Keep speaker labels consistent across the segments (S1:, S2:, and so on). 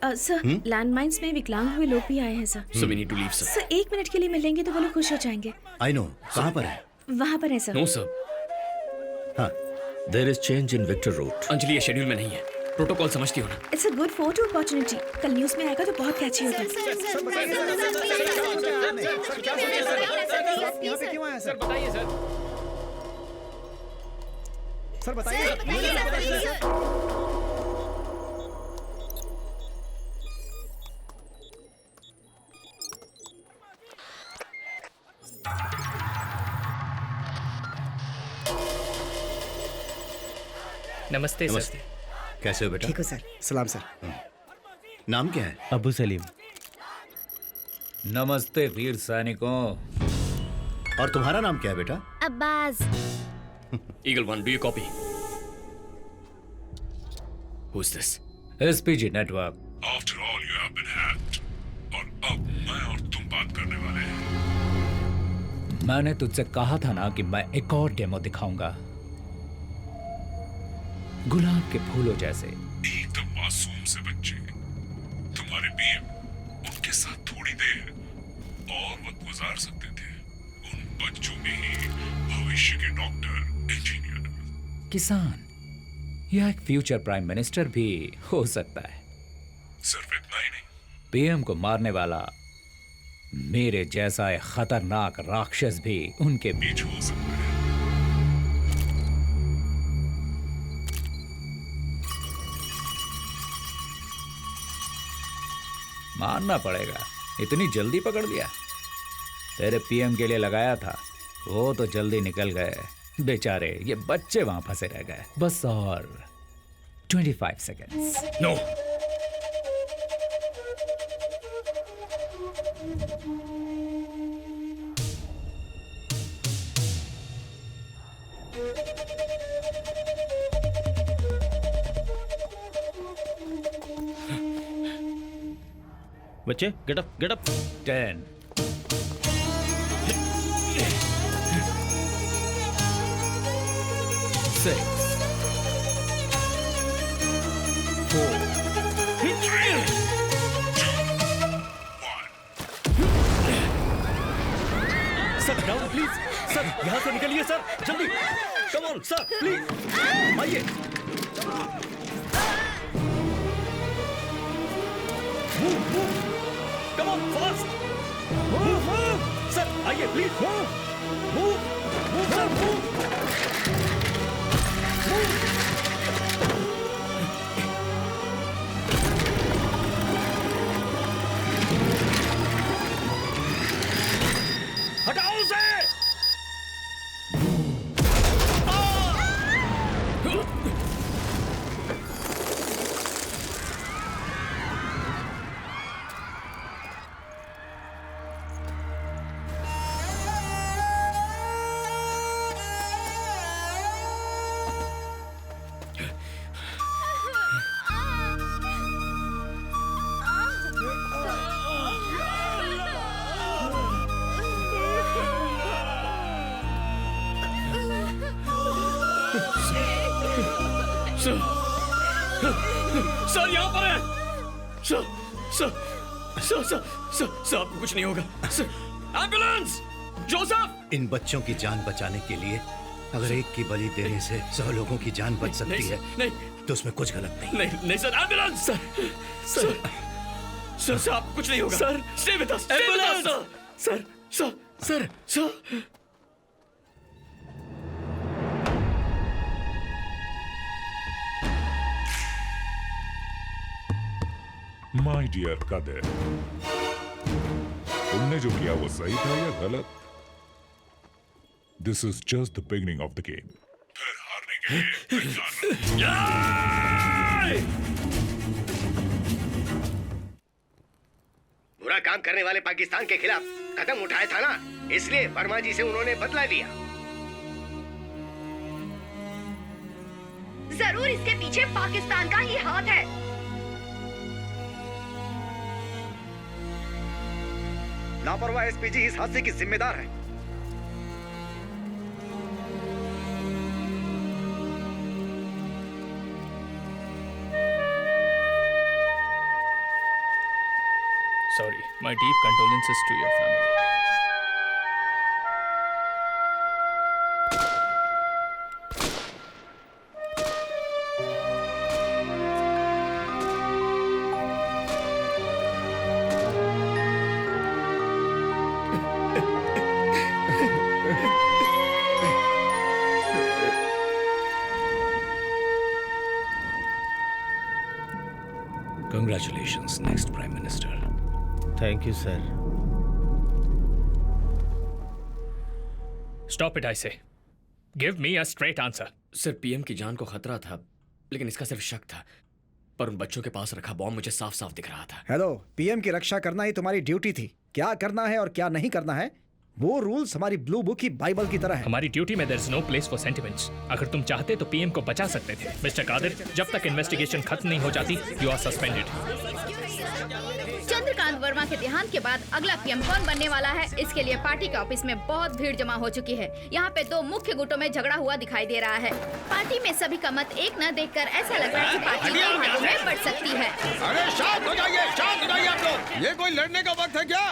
S1: Sir landmines में विकलांग हुए लोग भी आए हैं sir.
S2: So we need to leave, sir.
S1: Sir 1 minute के लिए मिलेंगे तो वो लोग खुश हो जाएंगे।
S3: आई नो, कहाँ पर है?
S1: वहाँ पर है सर।
S2: No, sir.
S3: हाँ,
S4: There is change in Victor route.
S2: Anjali ये शेड्यूल में नहीं है। प्रोटोकॉल समझती हो ना?
S1: It's a good photo opportunity. कल न्यूज़ में आएगा तो बहुत कैची होगा।
S5: क्यों आया सर?
S2: बताइए सर।
S5: सर बताइए।
S2: नमस्ते सर।
S3: नमस्ते। कैसे हो बेटा?
S5: ठीक हो सर। सलाम सर।
S3: नाम क्या है?
S6: अबू सलीम।
S4: नमस्ते वीर सैनिकों।
S3: और तुम्हारा नाम क्या है बेटा?
S7: Abbas.
S2: Eagle One, do you copy? Who's this?
S4: SPG network.
S8: After all, you have been hacked. और अब मैं और तुम बात करने वाले हैं।
S4: मैंने तुझसे कहा था ना कि मैं एक और डेमो दिखाऊंगा, गुलाब के फूलों जैसे।
S8: एकदम मासूम से बच्चे, तुम्हारे पीएम उनके साथ थोड़ी देर और वक्त गुजार सकते थे। उन बच्चों में ही भविष्य के डॉक्टर, इंजीनियर,
S4: किसान या एक फ्यूचर प्राइम मिनिस्टर भी हो सकता है।
S8: सिर्फ इतना ही नहीं,
S4: पीएम को मारने वाला मेरे जैसा एक खतरनाक राक्षस भी उनके
S8: बीच हो सकता है।
S4: मानना पड़ेगा, इतनी जल्दी पकड़ लिया। तेरे पीएम के लिए लगाया था, वो तो जल्दी निकल गए बेचारे। ये बच्चे वहां फंसे रह गए। बस और 25 सेकेंड्स।
S2: No.
S6: बच्चे get up get up.
S4: 10 6 4
S6: sir down please. Sir यहाँ से निकलिए सर, जल्दी। कम ऑन सर प्लीज आइए। Move move, come on fast. Move sir, आइए please. Move move sir, move. हटाओ उसे।
S2: सर, सर यहाँ पर है। Sir sir sir sir sir sir आपको कुछ नहीं होगा। Sir ambulance, Joseph.
S3: इन बच्चों की जान बचाने के लिए अगर एक की बलि देने से 100 लोगों की जान बच सकती है
S2: नहीं
S3: तो उसमें कुछ गलत नहीं।
S2: नहीं नहीं sir, ambulance. Sir sir sir sir आपको कुछ नहीं होगा।
S6: Sir
S2: stay with us,
S6: ambulance.
S2: Sir sir sir sir.
S8: My dear Kadar, तुमने जो किया वो सही था या गलत? This is just the beginning of the game. फिर हारने के लिए तैयार रहो।
S9: बुरा काम करने वाले पाकिस्तान के खिलाफ कदम उठाया था ना, इसलिए वर्मा जी से उन्होंने बदला लिया।
S7: जरूर इसके पीछे पाकिस्तान का ही हाथ है।
S5: लापरवाह एसपीजी इस हादसे की जिम्मेदार है।
S2: Sorry. My deep condolences to your family.
S3: Congratulations, next Prime Minister.
S6: Thank you sir.
S2: Stop it, I say. Give me a straight answer.
S10: Sir PM की जान को खतरा था, लेकिन इसका सिर्फ शक था. पर उन बच्चों के पास रखा बॉम्ब मुझे साफ साफ दिख रहा था.
S11: हेलो, पीएम की रक्षा करना ही तुम्हारी ड्यूटी थी. क्या करना है और क्या नहीं करना है, वो रूल्स हमारी ब्लू बुक की बाइबल की तरह है.
S2: हमारी ड्यूटी में there is no place for sentiments. अगर तुम चाहते तो पीएम को बचा सकते थे. मिस्टर कादिर, जब तक इन्वेस्टिगेशन खत्म नहीं हो जाती, you are suspended.
S7: Chandrakant Verma के देहांत के बाद अगला पीएम कौन बनने वाला है, इसके लिए पार्टी के ऑफिस में बहुत भीड़ जमा हो चुकी है. यहाँ पे दो मुख्य गुटों में झगड़ा हुआ दिखाई दे रहा है. पार्टी में सभी का मत एक न देखकर ऐसा लग रहा है कि पार्टी दो भागों में बढ़ सकती है.
S6: अरे शांत हो जाइए आप लोग. ये कोई लड़ने का वक्त है क्या?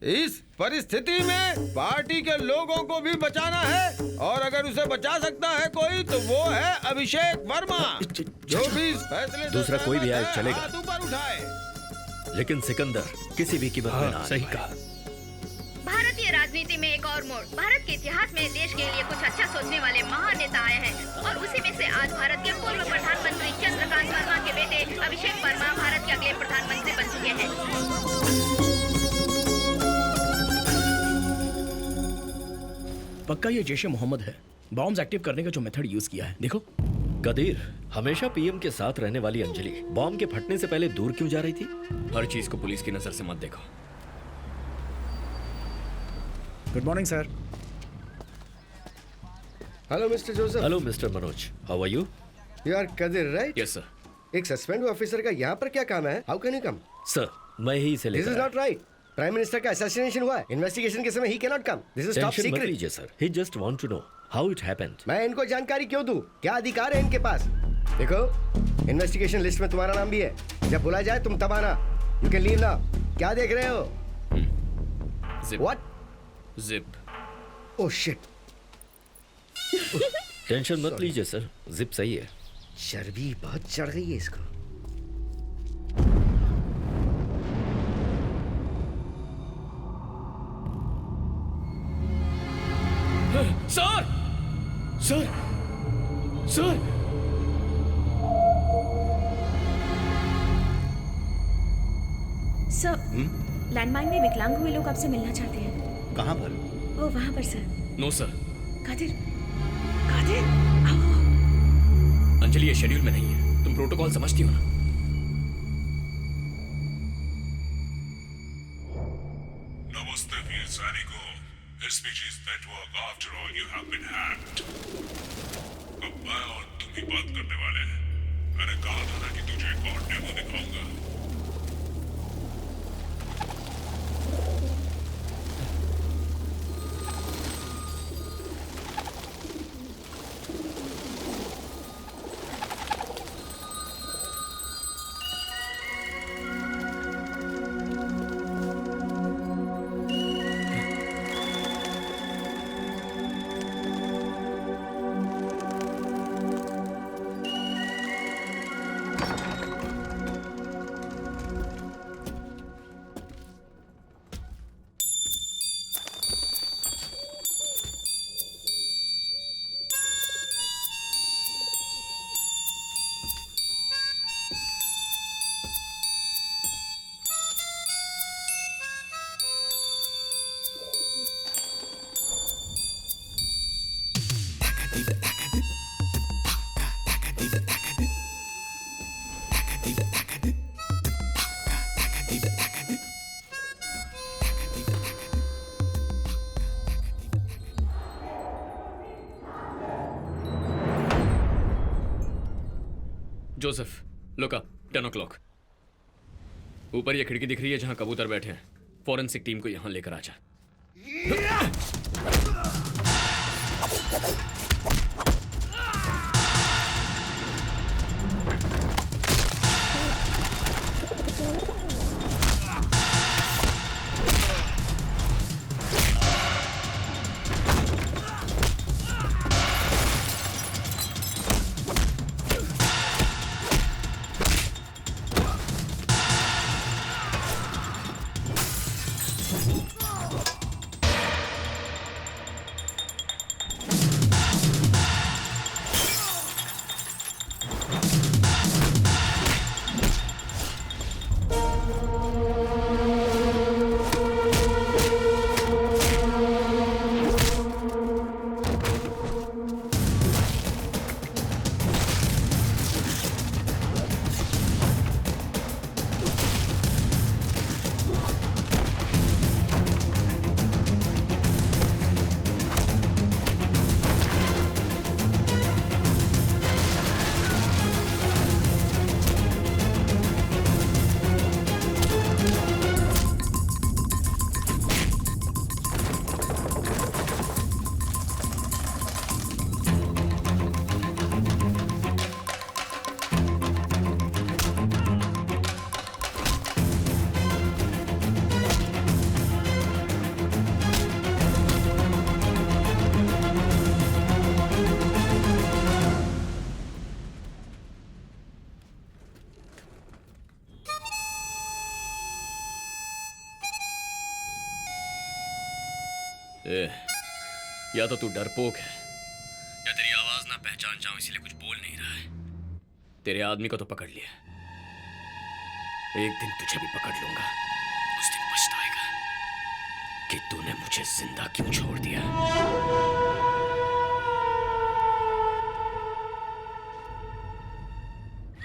S6: इस परिस्थिति में पार्टी के लोगों को भी बचाना है, और अगर उसे बचा सकता है कोई तो वो है अभिषेक वर्मा. जो भी इस फैसले
S10: दूसरा कोई भी आए चलेगा,
S6: हाथ ऊपर उठाए.
S10: लेकिन सिकंदर किसी भी कीमत पे ना.
S2: सही कहा.
S7: भारतीय राजनीति में एक और मोड़. भारत के इतिहास में देश के लिए कुछ अच्छा सोचने वाले महान नेता आए हैं, और उसी में से आज भारत के पूर्व प्रधानमंत्री चंद्रकांत वर्मा के बेटे अभिषेक वर्मा भारत के अगले प्रधानमंत्री बन चुके हैं.
S10: पक्का ये जैश ए मोहम्मद है. बॉम्ब्स एक्टिव करने का जो मेथड यूज किया है, देखो.
S12: कदीर, हमेशा पीएम के साथ रहने वाली अंजलि बॉम्ब के फटने से पहले दूर क्यों जा रही थी?
S10: हर चीज को पुलिस की नजर से मत देखो.
S11: Good morning sir.
S9: Hello mister Joseph.
S12: Hello mister Manoj, how are you?
S9: You are Kadir, right?
S10: Yes sir.
S9: एक सस्पेंड ऑफिसर का यहाँ पर क्या काम है? How can you come?
S12: Sir, मैं ही इसे
S9: दिस इज
S12: लेकर
S9: नॉट राइट. प्राइम मिनिस्टर का असैसिनेशन हुआ है. इन्वेस्टिगेशन के समय ही can not come. This is top
S12: tension मत
S9: सीक्रेट.
S12: लीजिए sir. He just want to know how it happened.
S9: मैं इनको जानकारी क्यों दूं? क्या अधिकार है इनके पास? देखो, इन्वेस्टिगेशन लिस्ट में तुम्हारा नाम भी है. जब बुला जाए तुम तब आना. You can leave now. क्या देख रहे हो? What?
S10: Zip.
S9: Oh shit.
S12: Tension मत लीजिए सर, जिप सही है.
S9: चर्बी बहुत चढ़ गई है इसको.
S10: Sir, sir, sir.
S1: Sir, landmine में विकलांग हुए लोग आपसे मिलना चाहते हैं.
S3: कहाँ पर?
S1: ओ वहाँ पर sir.
S10: No sir.
S1: Kadir, Kadir, आओ.
S10: अंजलि ये शेड्यूल में नहीं है. तुम प्रोटोकॉल समझती हो ना?
S8: नमस्ते वीर सैनिकों. SPG's network, after all, you have been hacked. अब मैं और तुम ही बात करने वाले हैं. मैंने कहा था ना कि तुझे एक और डेमो दिखाऊंगा.
S10: Joseph, look up. 10 o'clock. ऊपर ये खिड़की दिख रही है जहां कबूतर बैठे हैं. फॉरेंसिक टीम को यहां लेकर आ जा. या तो तू डरपोक है या तेरी आवाज ना पहचान जाऊं इसलिए कुछ बोल नहीं रहा है। तेरे आदमी को तो पकड़ लिया, एक दिन तुझे भी पकड़ लूंगा। उस दिन पछताएगा कि तूने मुझे जिंदा क्यों छोड़ दिया।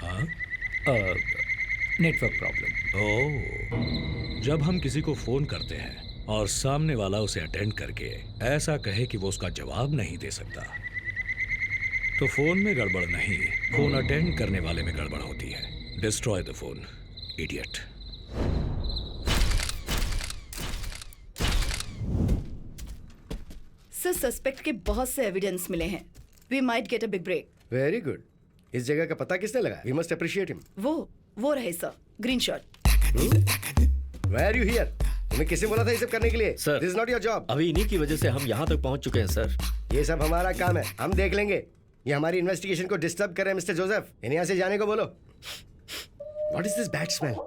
S8: हाँ?
S4: Network problem.
S8: ओह, जब हम किसी को फोन करते हैं और सामने वाला उसे अटेंड करके ऐसा कहे कि वो उसका जवाब नहीं दे सकता, तो फोन में गड़बड़ नहीं, फोन अटेंड करने वाले में गड़बड़ होती है। Destroy the phone, idiot.
S13: Sir, suspect के बहुत से एविडेंस मिले हैं। We might get a big break.
S9: Very good. इस जगह का पता किसने लगाया? We must appreciate him.
S13: वो रहे sir, green shirt.
S9: Why are you here? तुम्हें किसने बोला था ये सब करने के लिए?
S12: Sir,
S9: This is not your job.
S12: अभी इन्हीं की वजह से हम यहाँ तक पहुँच चुके हैं सर।
S9: ये सब हमारा काम है, हम देख लेंगे। ये हमारी इन्वेस्टिगेशन को डिस्टर्ब कर रहे हैं मिस्टर जोसेफ। इन्हें यहाँ से जाने को बोलो। What is this bad smell?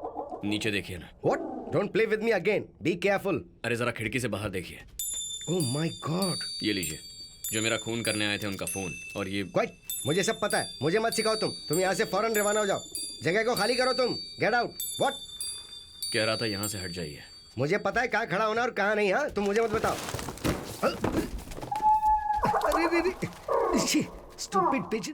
S10: नीचे देखिए ना।
S9: What? Don't play with me again. Be careful.
S10: अरे जरा खिड़की से बाहर देखिए।
S9: Oh my God.
S10: ये लीजिए, जो मेरा खून करने आए थे उनका फोन, और ये
S9: Quiet. मुझे सब पता है, मुझे मत सिखाओ तुम यहाँ से फौरन रवाना हो जाओ। जगह को खाली करो तुम। Get out. What?
S10: कह रहा था यहाँ से हट जाइए।
S9: मुझे पता है कहाँ खड़ा होना और कहाँ नहीं। हाँ, तुम मुझे मत बताओ। अरे stupid pigeon.